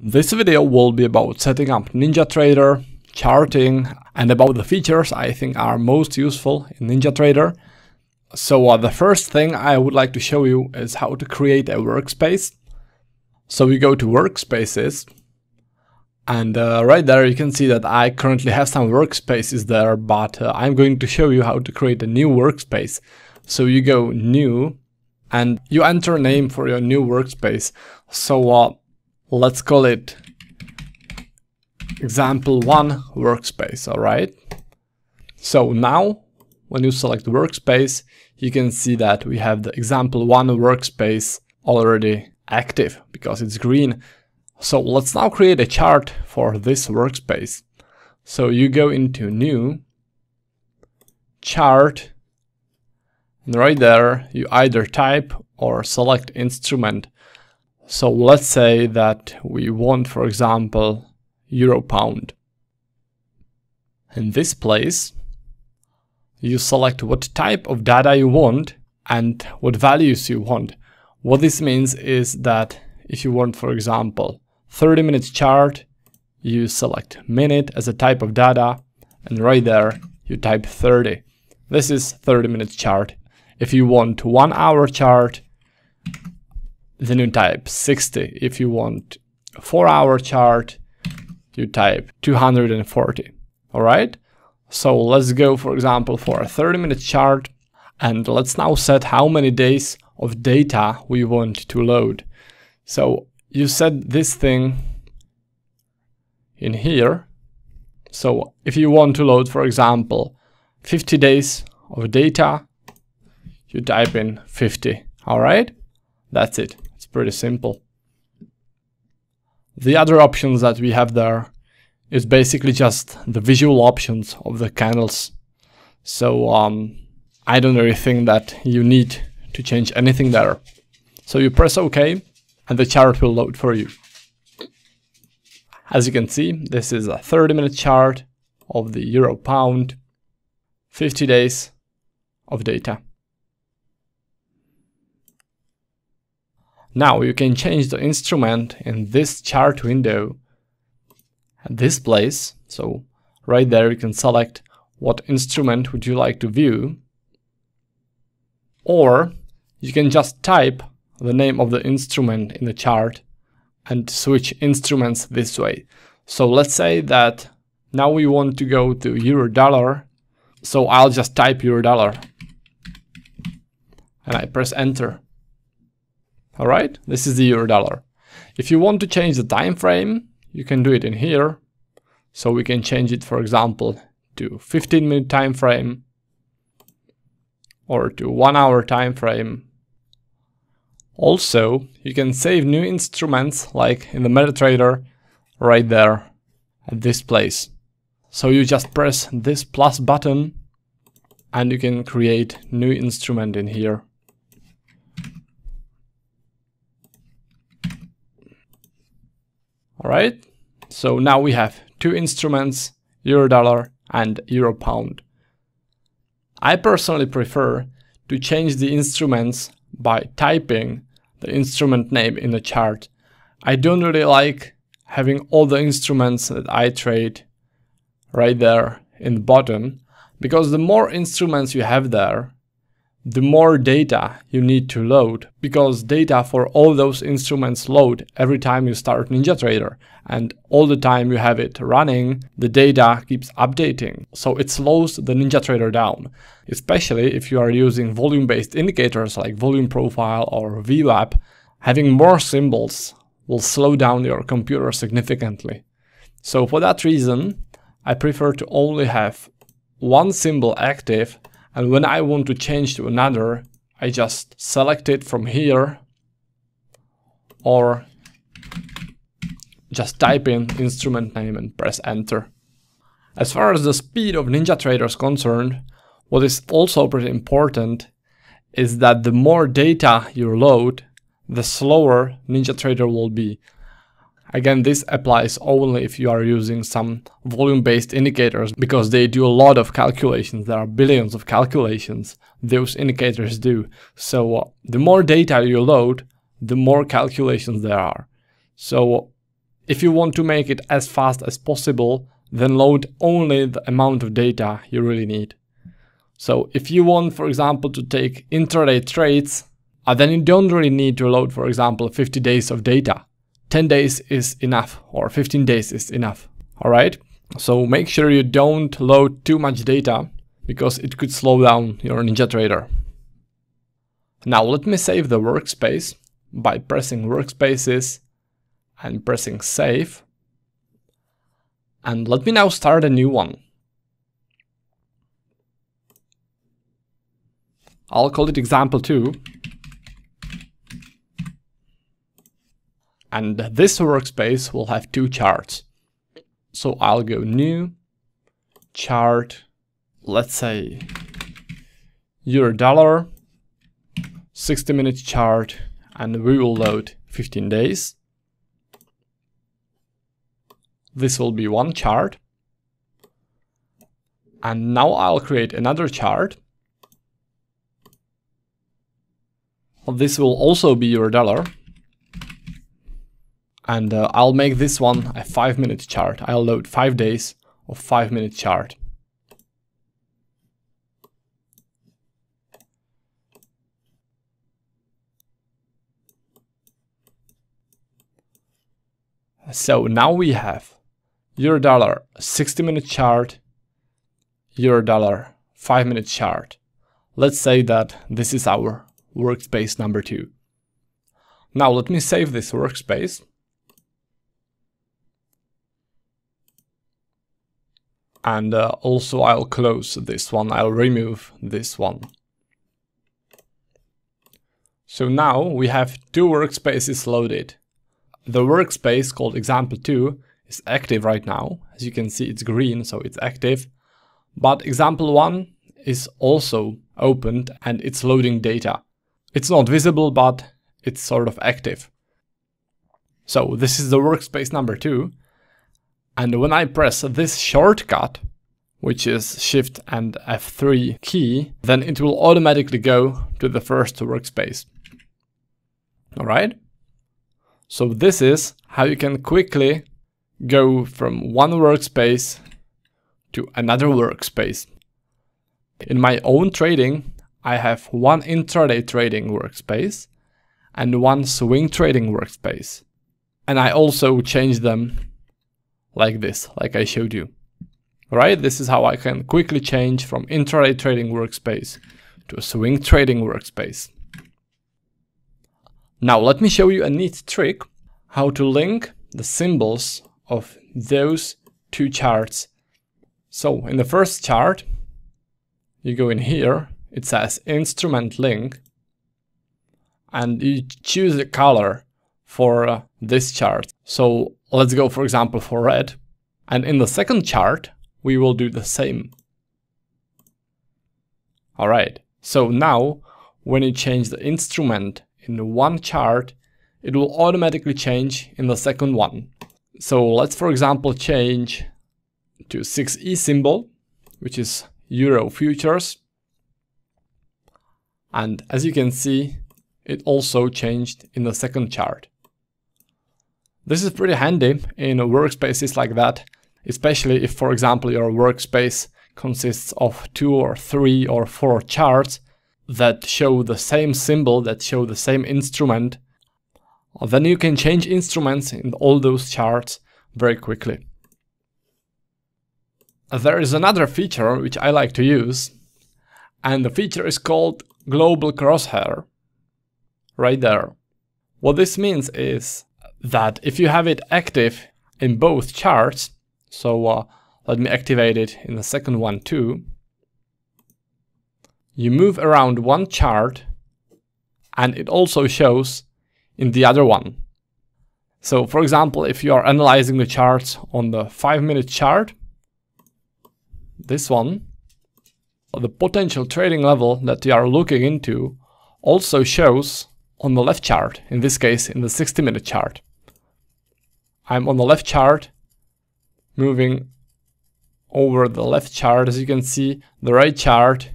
This video will be about setting up NinjaTrader, charting, and about the features I think are most useful in NinjaTrader. So the first thing I would like to show you is how to create a workspace. So we go to workspaces, and right there you can see that I currently have some workspaces there, but I'm going to show you how to create a new workspace. So you go new and you enter a name for your new workspace. So let's call it example1 workspace, alright? So now when you select workspace, you can see that we have the example1 workspace already active because it's green. So let's now create a chart for this workspace. So you go into new, chart, and right there you either type or select instrument. So let's say that we want, for example, euro pound. In this place, you select what type of data you want and what values you want. What this means is that if you want, for example, 30 minutes chart, you select minute as a type of data, and right there you type 30. This is 30 minutes chart. If you want 1 hour chart, then you type 60. If you want a 4 hour chart, you type 240. All right. So let's go, for example, for a 30-minute chart, and let's now set how many days of data we want to load. So you set this thing in here. So if you want to load, for example, 50 days of data, you type in 50. All right. That's it. It's pretty simple. The other options that we have there is basically just the visual options of the candles. So I don't really think that you need to change anything there. So you press OK and the chart will load for you. As you can see, this is a 30-minute chart of the euro pound, 50 days of data. Now you can change the instrument in this chart window at this place. So right there you can select what instrument would you like to view, or you can just type the name of the instrument in the chart and switch instruments this way. So let's say that now we want to go to euro dollar, so I'll just type euro dollar and I press enter. All right, this is the euro dollar. If you want to change the time frame, you can do it in here. So we can change it, for example, to 15-minute time frame or to 1 hour time frame. Also, you can save new instruments like in the MetaTrader right there at this place. So you just press this plus button and you can create new instrument in here. All right, so now we have two instruments, euro dollar and euro pound. I personally prefer to change the instruments by typing the instrument name in the chart. I don't really like having all the instruments that I trade right there in the bottom, because the more instruments you have there, the more data you need to load, because data for all those instruments load every time you start NinjaTrader, and all the time you have it running, the data keeps updating. So it slows the NinjaTrader down, especially if you are using volume-based indicators like volume profile or VWAP. Having more symbols will slow down your computer significantly. So for that reason, I prefer to only have one symbol active, and when I want to change to another, I just select it from here or just type in instrument name and press enter. As far as the speed of NinjaTrader is concerned, what is also pretty important is that the more data you load, the slower NinjaTrader will be. Again, this applies only if you are using some volume-based indicators, because they do a lot of calculations. There are billions of calculations those indicators do. So the more data you load, the more calculations there are. So If you want to make it as fast as possible, then load only the amount of data you really need. So if you want, for example, to take intraday trades, then you don't really need to load, for example, 50 days of data. 10 days is enough, or 15 days is enough. All right. So make sure you don't load too much data, because it could slow down your NinjaTrader. Now let me save the workspace by pressing workspaces and pressing save. And let me now start a new one. I'll call it example 2. And this workspace will have 2 charts. So I'll go new, chart, let's say euro-dollar, 60-minute chart, and we will load 15 days. This will be one chart. And now I'll create another chart. This will also be euro-dollar. And I'll make this one a 5-minute chart. I'll load 5 days of 5-minute chart. So now we have euro-dollar 60-minute chart, euro-dollar 5-minute chart. Let's say that this is our workspace number 2. Now let me save this workspace. And also I'll close this one, I'll remove this one. So now we have 2 workspaces loaded. The workspace called example 2 is active right now. As you can see, it's green, so it's active. But example 1 is also opened and it's loading data. It's not visible, but it's sort of active. So this is the workspace number 2. And when I press this shortcut, which is Shift and F3 key, then it will automatically go to the first workspace. All right. So this is how you can quickly go from one workspace to another workspace. In my own trading, I have one intraday trading workspace and one swing trading workspace. And I also change them like this, like I showed you. Right? This is how I can quickly change from intraday trading workspace to a swing trading workspace. Now let me show you a neat trick how to link the symbols of those 2 charts. So in the first chart, you go in here, it says instrument link, and you choose a color for this chart. So let's go, for example, for red. And in the second chart, we will do the same. All right. So now when you change the instrument in one chart, it will automatically change in the second one. So let's, for example, change to 6E symbol, which is Euro futures. And as you can see, it also changed in the second chart. This is pretty handy in workspaces like that, especially if, for example, your workspace consists of 2 or 3 or 4 charts that show the same symbol, that show the same instrument. Then you can change instruments in all those charts very quickly. There is another feature which I like to use, and the feature is called Global Crosshair, right there. What this means is that if you have it active in both charts, so let me activate it in the second one too, you move around one chart and it also shows in the other one. So for example, if you are analyzing the charts on the 5-minute chart, this one, the potential trading level that you are looking into also shows on the left chart, in this case in the 60-minute chart. I'm on the left chart, moving over the left chart. As you can see, the right chart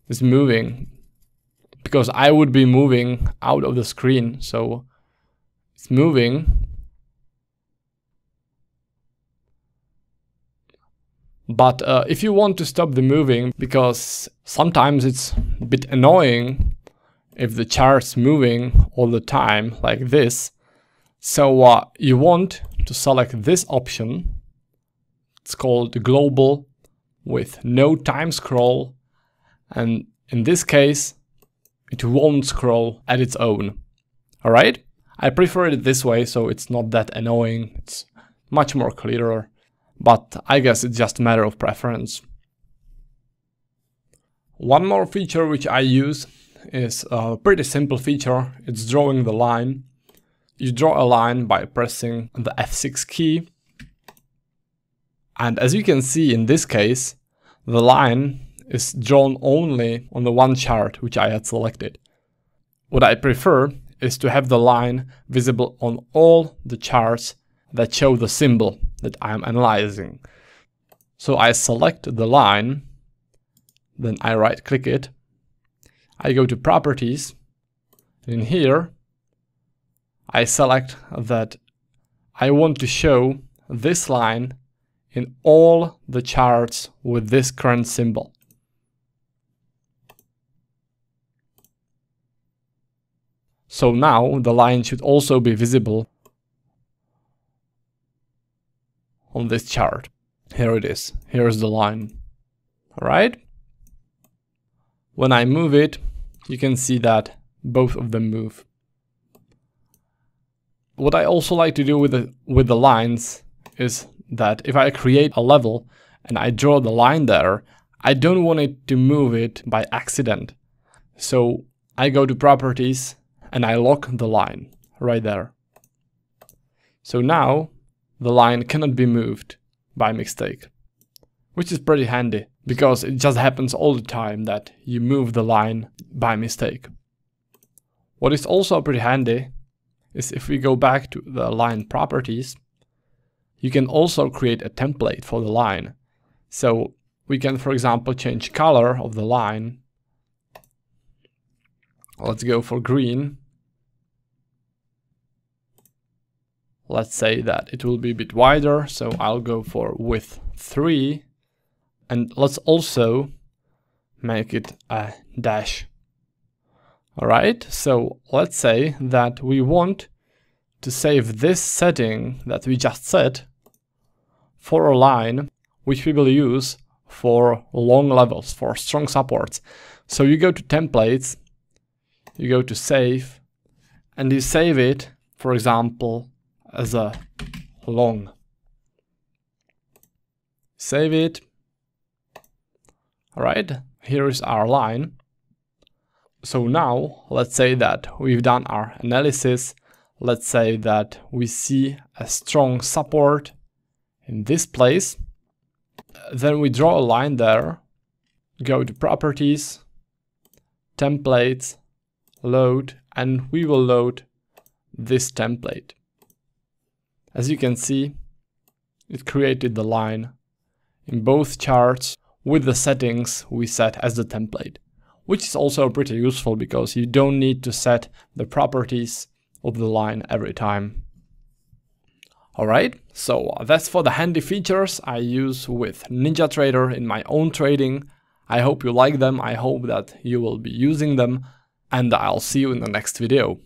is moving because I would be moving out of the screen. So it's moving But if you want to stop the moving, because sometimes it's a bit annoying if the chart's moving all the time like this, so you want to select this option. It's called global with no time scroll, and in this case it won't scroll at its own. Alright? I prefer it this way, so it's not that annoying, it's much more clearer, but I guess it's just a matter of preference. One more feature which I use is a pretty simple feature. It's drawing the line. You draw a line by pressing the F6 key, and as you can see in this case, the line is drawn only on the one chart which I had selected. What I prefer is to have the line visible on all the charts that show the symbol that I'm analyzing. So I select the line, then I right click it, I go to properties, and in here I select that I want to show this line in all the charts with this current symbol. So now the line should also be visible on this chart. Here it is. Here's the line. Alright? When I move it, you can see that both of them move. What I also like to do with the lines is that if I create a level and I draw the line there, I don't want it to move it by accident. So I go to properties and I lock the line right there. So now the line cannot be moved by mistake, which is pretty handy because it just happens all the time that you move the line by mistake. What is also pretty handy is if we go back to the line properties, you can also create a template for the line. So we can, for example, change color of the line. Let's go for green. Let's say that it will be a bit wider, so I'll go for width 3. And let's also make it a dash. Alright, so let's say that we want to save this setting that we just set for a line which we will use for long levels, for strong supports. So you go to templates, you go to save, and you save it, for example, as a long. Save it. Alright, here is our line. So now, let's say that we've done our analysis. Let's say that we see a strong support in this place. Then we draw a line there, go to properties, templates, load, and we will load this template. As you can see, it created the line in both charts with the settings we set as the template, which is also pretty useful because you don't need to set the properties of the line every time. Alright, so that's for the handy features I use with NinjaTrader in my own trading. I hope you like them, I hope that you will be using them, and I'll see you in the next video.